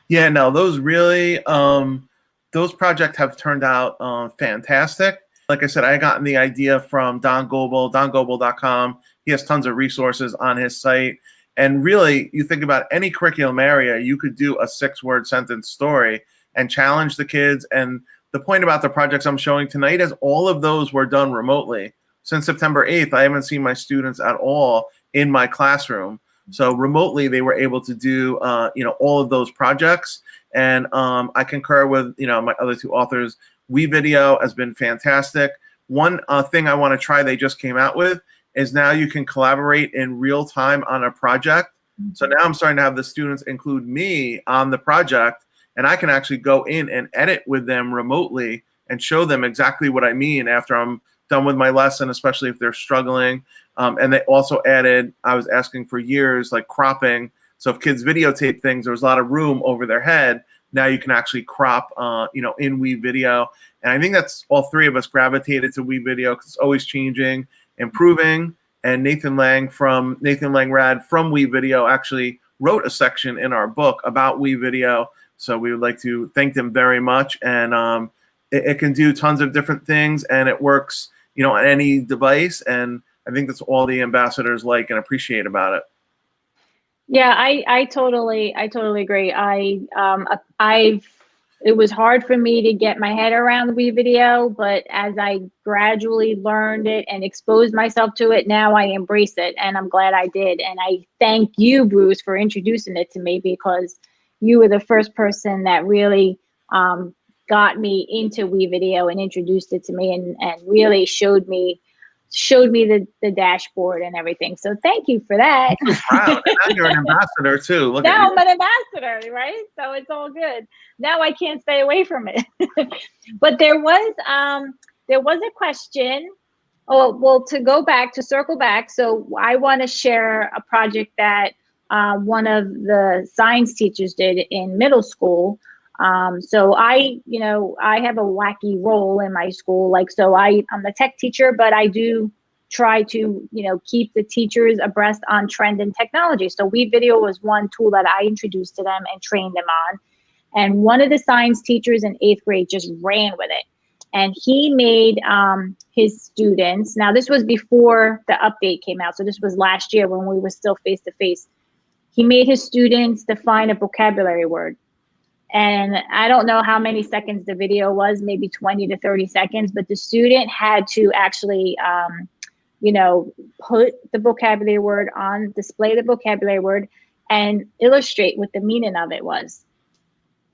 Yeah, no, those really, those projects have turned out fantastic. Like I said, I gotten the idea from Don Goebel, dongoebel.com. He has tons of resources on his site. And really, you think about any curriculum area, you could do a 6-word sentence story and challenge the kids. And the point about the projects I'm showing tonight is all of those were done remotely. Since September 8th, I haven't seen my students at all in my classroom. So remotely, they were able to do, all of those projects. And I concur with, my other 2 authors. WeVideo has been fantastic. One thing I want to try they just came out with is now you can collaborate in real time on a project. So now I'm starting to have the students include me on the project, and I can actually go in and edit with them remotely and show them exactly what I mean after I'm done with my lesson, especially if they're struggling. And they also added, I was asking for years, like cropping. So if kids videotape things, there was a lot of room over their head. now you can actually crop, in WeVideo. And I think that's all three of us gravitated to WeVideo because it's always changing, improving. And Nathan Lang Rad from WeVideo actually wrote a section in our book about WeVideo. So we would like to thank them very much. And it can do tons of different things, and it works, on any device. And I think that's all the ambassadors like and appreciate about it. Yeah, I totally agree. It was hard for me to get my head around WeVideo, but as I gradually learned it and exposed myself to it, now I embrace it, and I'm glad I did. And I thank you, Bruce, for introducing it to me, because you were the first person that really got me into WeVideo and introduced it to me, and really showed me the dashboard and everything. So thank you for that. I'm so proud. And now you're an ambassador too. Look now at you. I'm an ambassador, right? So it's all good. Now I can't stay away from it. But there was a question. Oh, well, to circle back. So I want to share a project that one of the science teachers did in middle school. So I have a wacky role in my school. I'm the tech teacher, but I do try to, keep the teachers abreast on trend and technology. So WeVideo was one tool that I introduced to them and trained them on. And one of the science teachers in 8th grade just ran with it. And he made his students, now this was before the update came out. So this was last year when we were still face-to-face. He made his students define a vocabulary word. And I don't know how many seconds the video was, maybe 20 to 30 seconds, but the student had to actually, put the vocabulary word on, display the vocabulary word, and illustrate what the meaning of it was.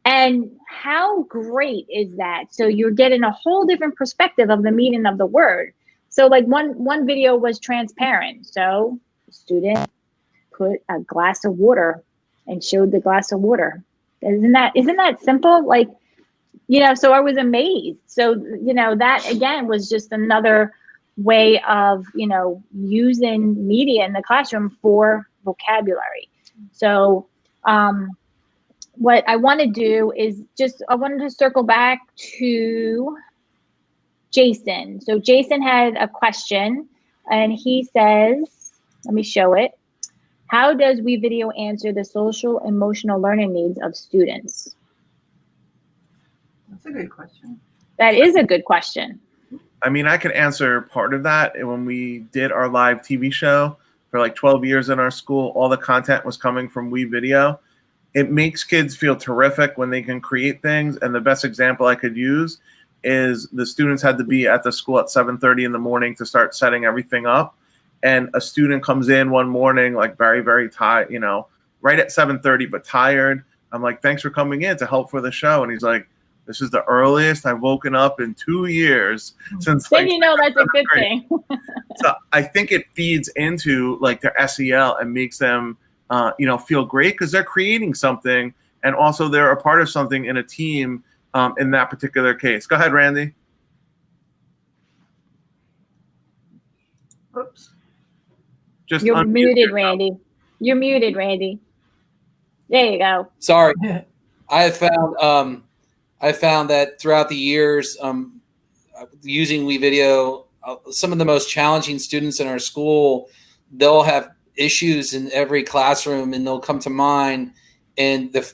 And how great is that? So you're getting a whole different perspective of the meaning of the word. So like one video was transparent. So the student put a glass of water and showed the glass of water. Isn't that simple? So I was amazed. So, that again was just another way of, using media in the classroom for vocabulary. So, what I want to do is I wanted to circle back to Jason. So Jason had a question, and he says, let me show it. How does WeVideo answer the social emotional learning needs of students? That's a good question. That is a good question. I mean, I could answer part of that. When we did our live TV show for like 12 years in our school, all the content was coming from WeVideo. It makes kids feel terrific when they can create things. And the best example I could use is the students had to be at the school at 7:30 in the morning to start setting everything up. And a student comes in one morning, like very, very tired, right at 7:30, but tired. I'm like, thanks for coming in to help for the show. And he's like, this is the earliest I've woken up in 2 years since. Then that's a good thing. So I think it feeds into like their SEL and makes them, feel great because they're creating something, and also they're a part of something in a team in that particular case. Go ahead, Randy. Oops. You're muted, Randy. You're muted, Randy. There you go. Sorry. I found that throughout the years, using WeVideo, some of the most challenging students in our school, they'll have issues in every classroom, and they'll come to mine, and it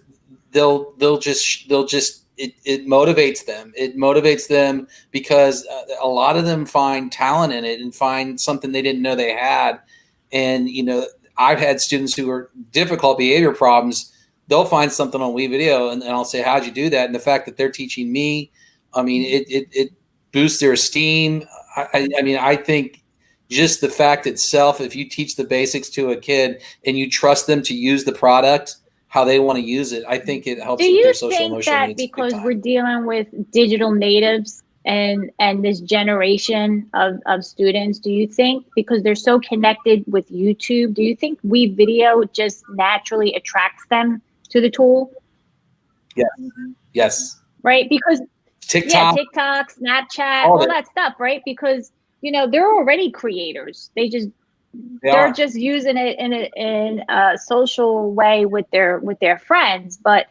motivates them. It motivates them because a lot of them find talent in it and find something they didn't know they had. And, I've had students who are difficult behavior problems. They'll find something on WeVideo, and I'll say, how'd you do that? And the fact that they're teaching me, I mean, it boosts their esteem. I think just the fact itself, if you teach the basics to a kid and you trust them to use the product how they want to use it, I think it helps with their social emotional needs. Do you think that because we're dealing with digital natives and this generation of students, do you think because they're so connected with YouTube, do you think WeVideo just naturally attracts them to the tool? Yeah. Yes. Right? Because TikTok, Snapchat, all that stuff, right? Because they're already creators. They're just using it in a social way with their friends. But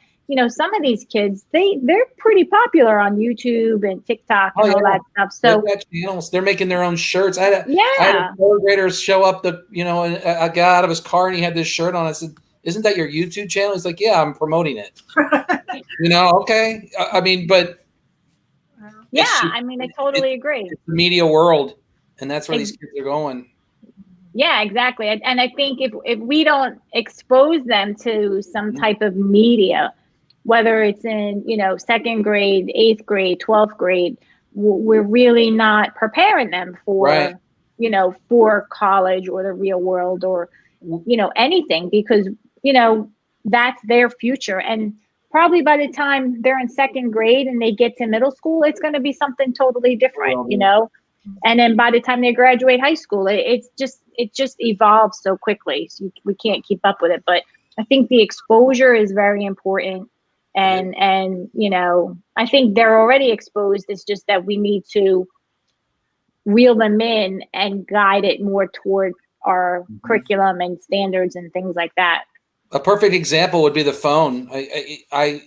some of these kids, they're pretty popular on YouTube and TikTok and all that stuff. So they've got channels. They're making their own shirts. I had yeah, a third grader show up, a guy out of his car, and he had this shirt on. I said, "Isn't that your YouTube channel?" He's like, "Yeah, I'm promoting it." Okay. I mean, but yeah, I mean, I totally agree. It's the media world, and that's where these kids are going. Yeah, exactly. And I think if we don't expose them to some type of media, whether it's in, second grade, 8th grade, 12th grade, we're really not preparing them for, for college or the real world or, anything, because, that's their future. And probably by the time they're in second grade and they get to middle school, it's going to be something totally different, And then by the time they graduate high school, it just evolves so quickly. So we can't keep up with it. But I think the exposure is very important. And I think they're already exposed. It's just that we need to reel them in and guide it more toward our curriculum and standards and things like that. A perfect example would be the phone. The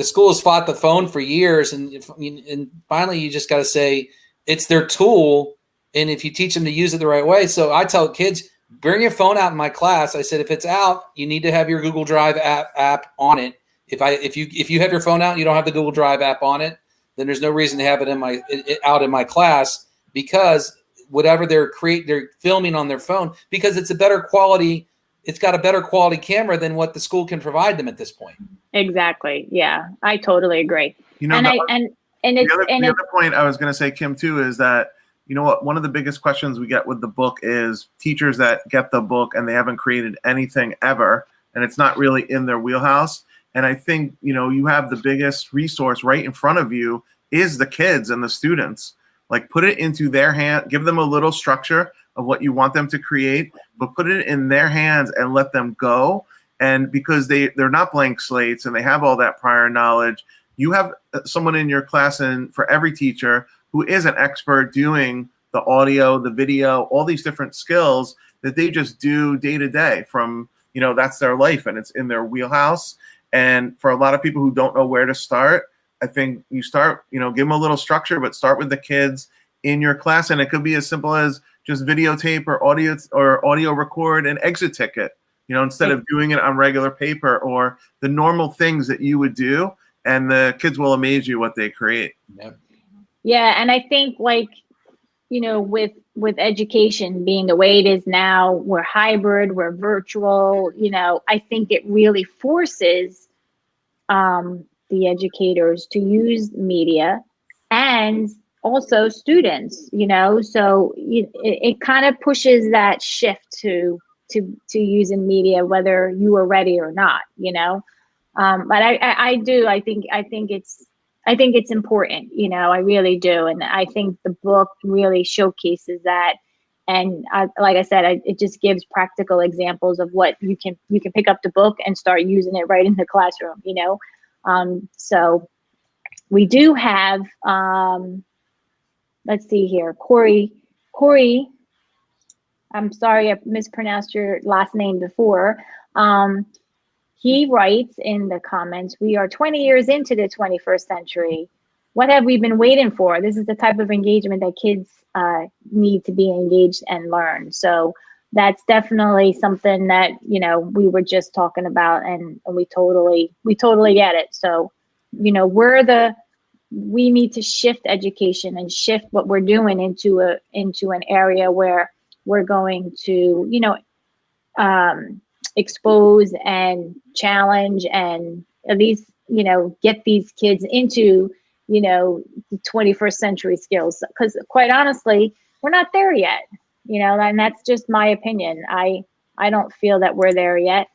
school has fought the phone for years, and finally you just got to say it's their tool, and if you teach them to use it the right way. So I tell kids, bring your phone out in my class. I said, if it's out, you need to have your Google Drive app on it. If you have your phone out and you don't have the Google Drive app on it, then there's no reason to have it out in my class, because whatever they're filming on their phone, because it's a better quality. It's got a better quality camera than what the school can provide them at this point. Exactly. Yeah, I totally agree. The other point I was going to say, Kim, too, is that, what, one of the biggest questions we get with the book is teachers that get the book and they haven't created anything ever, and it's not really in their wheelhouse. And I think, you have the biggest resource right in front of you is the kids and the students. Like, put it into their hand, give them a little structure of what you want them to create, but put it in their hands and let them go. And because they're not blank slates and they have all that prior knowledge, you have someone in your class, and for every teacher who is an expert doing the audio, the video, all these different skills that they just do day to day from, that's their life and it's in their wheelhouse. And for a lot of people who don't know where to start, I think you start, give them a little structure, but start with the kids in your class. And it could be as simple as just videotape or audio record an exit ticket, instead of doing it on regular paper, or the normal things that you would do, and the kids will amaze you what they create. Yeah. And I think with education being the way it is now, we're hybrid, we're virtual, I think it really forces the educators to use media, and also students, so it kind of pushes that shift to using media, whether you are ready or not, but I think it's important, I really do. And I think the book really showcases that. And like I said, it just gives practical examples of what you can pick up the book and start using it right in the classroom, so we do have, let's see here, Corey, I'm sorry I mispronounced your last name before. He writes in the comments, "We are 20 years into the 21st century. What have we been waiting for? This is the type of engagement that kids need to be engaged and learn." So that's definitely something that, we were just talking about, and we totally get it. So, we need to shift education and shift what we're doing into an area where we're going to, expose and challenge, and at least, get these kids into, the 21st century skills. Because quite honestly, we're not there yet, and that's just my opinion. I don't feel that we're there yet.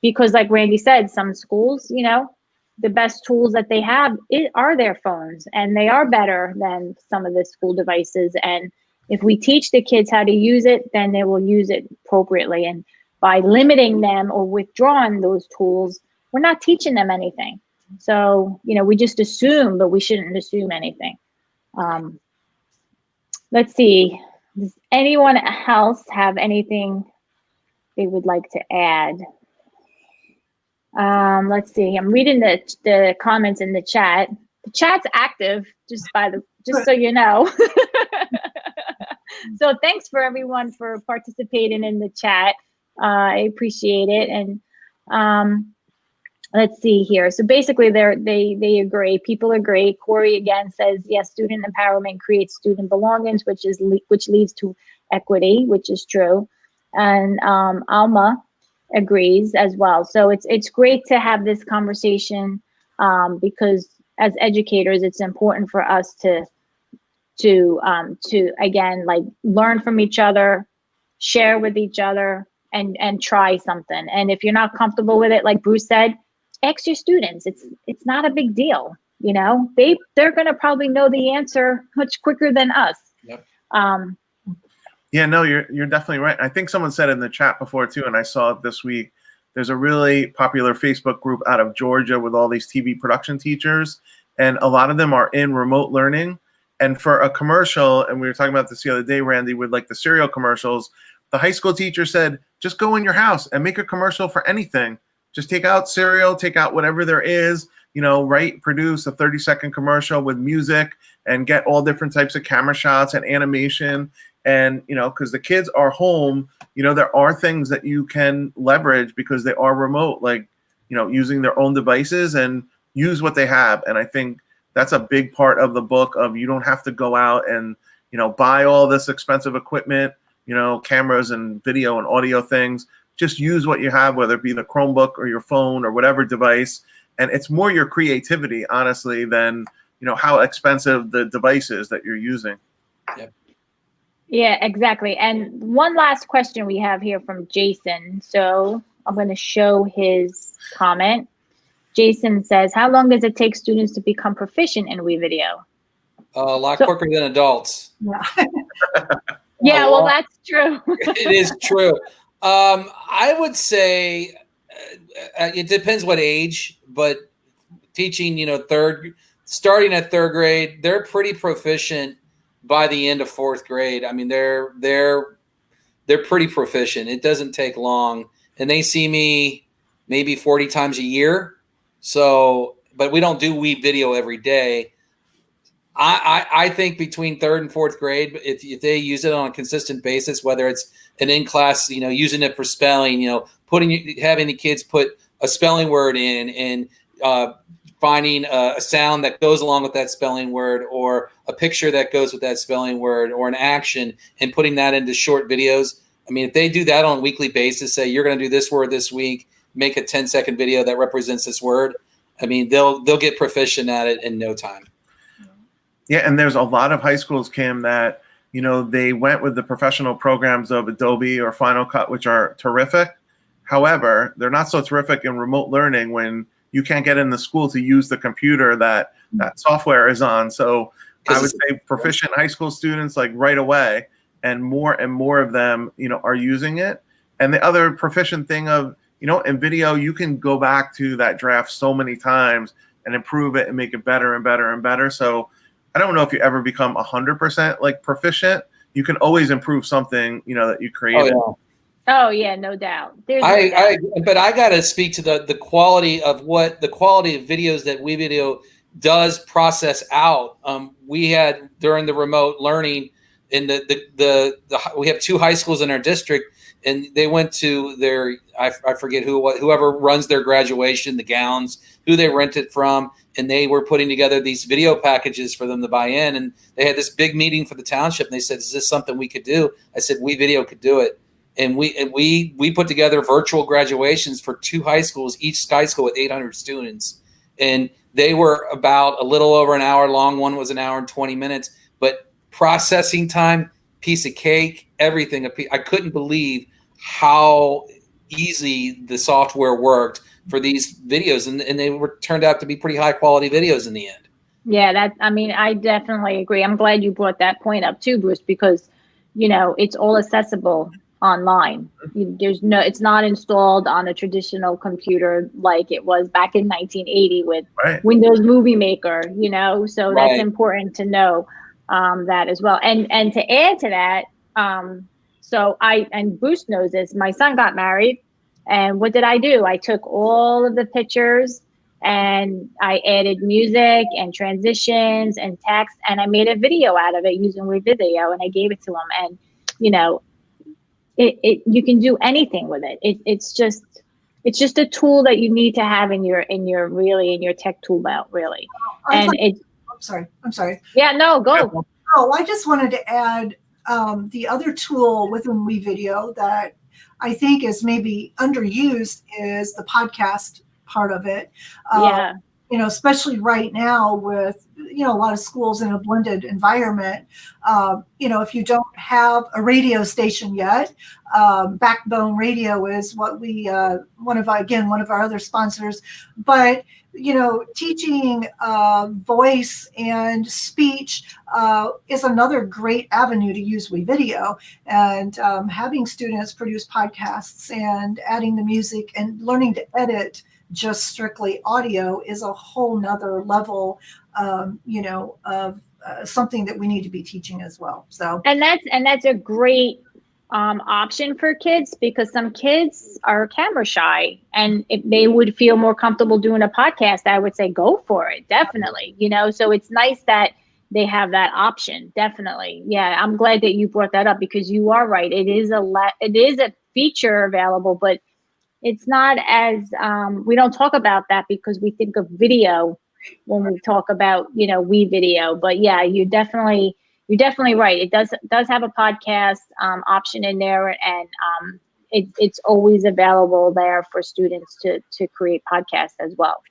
Because like Randy said, some schools, the best tools that they have are their phones, and they are better than some of the school devices. And if we teach the kids how to use it, then they will use it appropriately. And by limiting them or withdrawing those tools, we're not teaching them anything. So, we just assume, but we shouldn't assume anything. Let's see. Does anyone else have anything they would like to add? Let's see. I'm reading the comments in the chat. The chat's active, just so you know. So thanks for everyone for participating in the chat. I appreciate it. And let's see here. So basically, they agree. People agree. Corey again says yes. Student empowerment creates student belongings, which leads to equity, which is true. And Alma agrees as well. So it's great to have this conversation because as educators, it's important for us to again, like, learn from each other, share with each other, and try something. And if you're not comfortable with it, like Bruce said, ask your students. It's not a big deal. You know, they're gonna probably know the answer much quicker than us. Yep. Yeah, no, you're definitely right. I think someone said in the chat before too, and I saw it this week. There's a really popular Facebook group out of Georgia with all these TV production teachers, and a lot of them are in remote learning. And for a commercial, and we were talking about this the other day, Randy, with like the cereal commercials, the high school teacher said, just go in your house and make a commercial for anything. Just take out cereal, take out whatever there is, produce a 30-second commercial with music and get all different types of camera shots and animation. And, because the kids are home, there are things that you can leverage because they are remote, like, using their own devices and use what they have. And I think that's a big part of the book of you don't have to go out and, buy all this expensive equipment, cameras and video and audio things. Just use what you have, whether it be the Chromebook or your phone or whatever device. And it's more your creativity, honestly, than, how expensive the device is that you're using. Yep. Yeah, exactly. And one last question we have here from Jason. So I'm going to show his comment. Jason says, how long does it take students to become proficient in WeVideo? A lot quicker than adults. Yeah, yeah, well, that's true. It is true. I would say it depends what age, but teaching, starting at third grade, they're pretty proficient by the end of fourth grade. I mean, they're pretty proficient. It doesn't take long, and they see me maybe 40 times a year. So, but we don't do WeVideo every day. I think between third and fourth grade, if they use it on a consistent basis, whether it's an in-class, using it for spelling, having the kids put a spelling word in and finding a sound that goes along with that spelling word, or a picture that goes with that spelling word, or an action, and putting that into short videos. I mean, if they do that on a weekly basis, say you're going to do this word this week, make a 10-second video that represents this word. I mean, they'll get proficient at it in no time. Yeah, and there's a lot of high schools, Kim, that, they went with the professional programs of Adobe or Final Cut, which are terrific. However, they're not so terrific in remote learning when you can't get in the school to use the computer that software is on. So I would say proficient high school students, like, right away, and more of them, are using it. And the other proficient thing of, in video, you can go back to that draft so many times and improve it and make it better and better and better. So I don't know if you ever become 100% like proficient. You can always improve something, that you created. Oh yeah, no doubt. But I got to speak to the quality of videos that WeVideo does process out. We had during the remote learning in we have 2 high schools in our district, and they went to their, I forget whoever runs their graduation, the gowns, who they rent it from, and they were putting together these video packages for them to buy in. And they had this big meeting for the township, and they said, is this something we could do? I said, WeVideo could do it. And we put together virtual graduations for 2 high schools, each high school with 800 students. And they were about a little over an hour long. One was an hour and 20 minutes, but processing time, piece of cake, everything. I couldn't believe how easy the software worked for these videos, and they turned out to be pretty high quality videos in the end. Yeah, I definitely agree. I'm glad you brought that point up too, Bruce, because it's all accessible online. It's not installed on a traditional computer like it was back in 1980 with Windows Movie Maker. So that's important to know that as well. And to add to that, and Bruce knows this, my son got married And what did I do? I took all of the pictures and I added music and transitions and text, and I made a video out of it using WeVideo, and I gave it to them. And, you know, you can do anything with it. It's just a tool that you need to have in your tech tool belt, really. And I'm sorry. Yeah, no, go. Oh, I just wanted to add the other tool within WeVideo that I think is maybe underused is the podcast part of it. Yeah. You know, especially right now with, you know, a lot of schools in a blended environment. You know, if you don't have a radio station yet, Backbone Radio is what we, one of our other sponsors, but, you know, teaching voice and speech is another great avenue to use WeVideo, and having students produce podcasts and adding the music and learning to edit just strictly audio is a whole nother level, you know, of something that we need to be teaching as well. So, and that's a great option for kids, because some kids are camera shy, and if they would feel more comfortable doing a podcast, I would say go for it, definitely. You know, so it's nice that they have that option. Definitely. Yeah, I'm glad that you brought that up, because you are right. It is a feature available, but it's not as we don't talk about that because we think of video when we talk about, you know, WeVideo. But yeah, you're definitely right. It does have a podcast option in there, and it's always available there for students to create podcasts as well.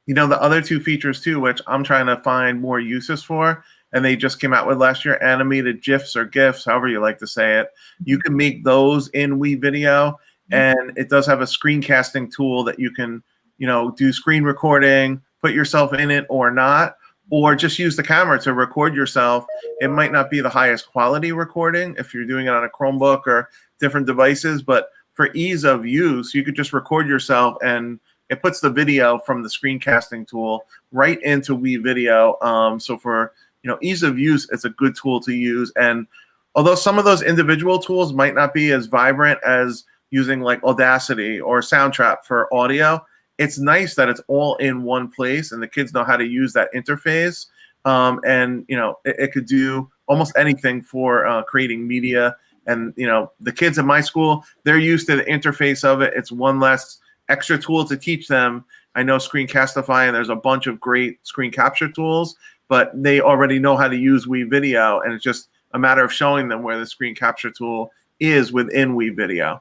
You know, the other two features too, which I'm trying to find more uses for, and they just came out with last year, animated GIFs or GIFs, however you like to say it. You can make those in WeVideo, and it does have a screencasting tool that you can, you know, do screen recording, put yourself in it or not, or just use the camera to record yourself. It might not be the highest quality recording if you're doing it on a Chromebook or different devices, but for ease of use, you could just record yourself, and it puts the video from the screencasting tool right into WeVideo. So for, you know, ease of use, it's a good tool to use. And although some of those individual tools might not be as vibrant as using like Audacity or Soundtrap for audio, it's nice that it's all in one place and the kids know how to use that interface. And, you know, it could do almost anything for creating media. And, you know, the kids in my school, they're used to the interface of it. It's one less extra tool to teach them. I know Screencastify, and there's a bunch of great screen capture tools, but they already know how to use WeVideo, and it's just a matter of showing them where the screen capture tool is within WeVideo.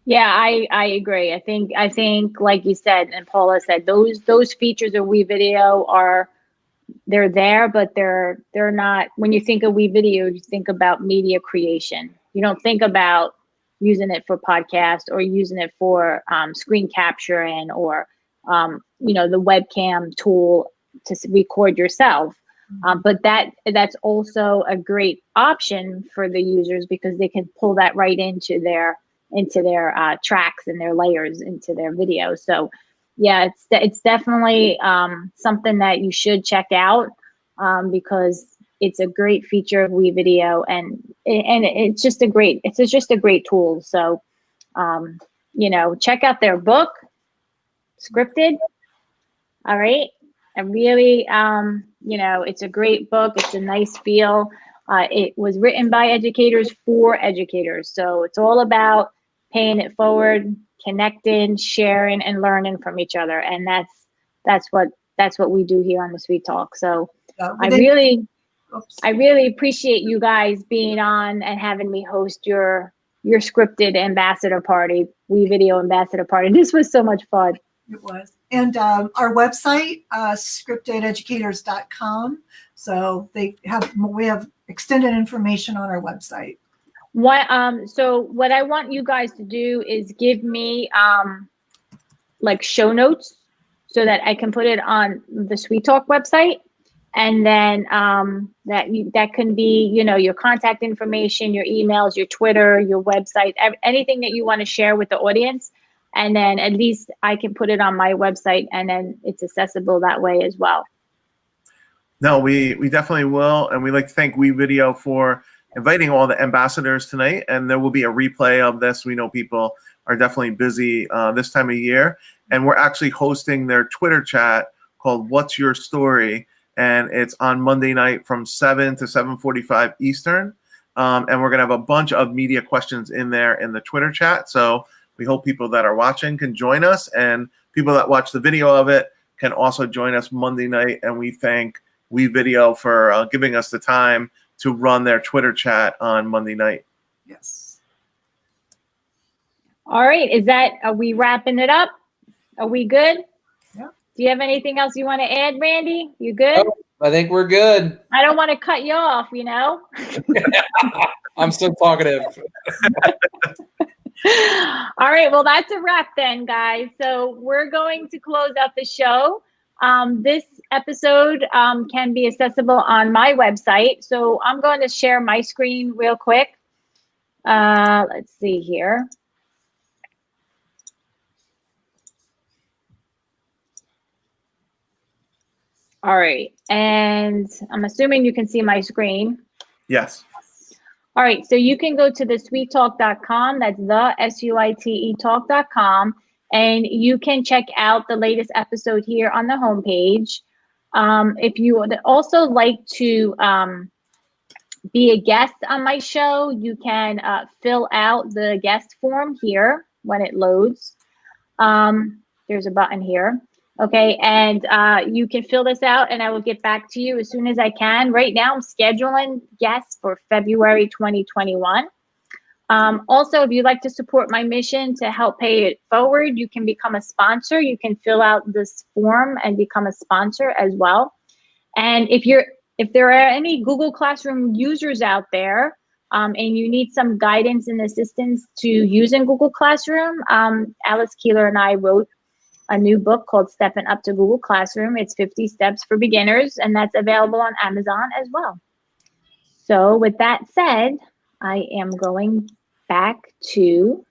Yeah, I agree. I think like you said, and Paula said, those features of WeVideo they're there, but they're not. When you think of WeVideo, you think about media creation. You don't think about using it for podcast or using it for screen capturing or you know, the webcam tool to record yourself. But that's also a great option for the users, because they can pull that right into their tracks and their layers into their video. So yeah, it's definitely something that you should check out, because it's a great feature of WeVideo, and it's just a great tool. So you know, check out their book, Scripted. All right. I really, you know, it's a great book. It's a nice feel. It was written by educators for educators. So it's all about paying it forward, connecting, sharing, and learning from each other. And that's what we do here on the Sweet Talk. So I really appreciate you guys being on and having me host your scripted ambassador party, WeVideo ambassador party. This was so much fun. It was. And our website, scriptededucators.com. So we have extended information on our website. So what I want you guys to do is give me like show notes so that I can put it on the Sweet Talk website. And then that can be, you know, your contact information, your emails, your Twitter, your website, anything that you want to share with the audience. And then at least I can put it on my website, and then it's accessible that way as well. No, we definitely will. And we'd like to thank WeVideo for inviting all the ambassadors tonight. And there will be a replay of this. We know people are definitely busy this time of year. And we're actually hosting their Twitter chat called What's Your Story? And it's on Monday night from 7 to 7:45 Eastern. And we're going to have a bunch of media questions in there in the Twitter chat. So we hope people that are watching can join us, and people that watch the video of it can also join us Monday night. And we thank WeVideo for giving us the time to run their Twitter chat on Monday night. Yes. All right. Are we wrapping it up? Are we good? Yeah. Do you have anything else you want to add, Randy? You good? Oh, I think we're good. I don't want to cut you off, you know? I'm so talkative. All right, well, that's a wrap then, guys. So we're going to close out the show. This episode can be accessible on my website. So I'm going to share my screen real quick. Let's see here. All right, and I'm assuming you can see my screen. Yes. All right, so you can go to the sweettalk.com. That's the SUITE talk.com, and you can check out the latest episode here on the homepage. If you would also like to be a guest on my show, you can fill out the guest form here when it loads. There's a button here. Okay, and you can fill this out and I will get back to you as soon as I can. Right now, I'm scheduling guests for February 2021. Also, if you'd like to support my mission to help pay it forward, you can become a sponsor. You can fill out this form and become a sponsor as well. And if there are any Google Classroom users out there and you need some guidance and assistance to using Google Classroom, Alice Keeler and I wrote a new book called Stepping Up to Google Classroom. It's 50 Steps for Beginners, and that's available on Amazon as well. So with that said, I am going back to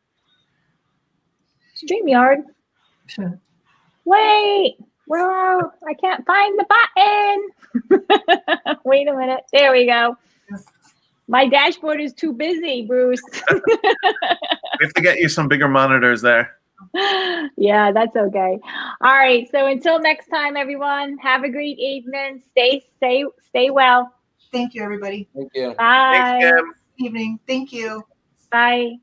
StreamYard. Sure. Wait, I can't find the button. Wait a minute. There we go. My dashboard is too busy, Bruce. We have to get you some bigger monitors there. Yeah, that's okay. All right. So until next time, everyone, have a great evening. Stay well. Thank you, everybody. Thank you. Bye. Thanks, Kim. Evening. Thank you. Bye.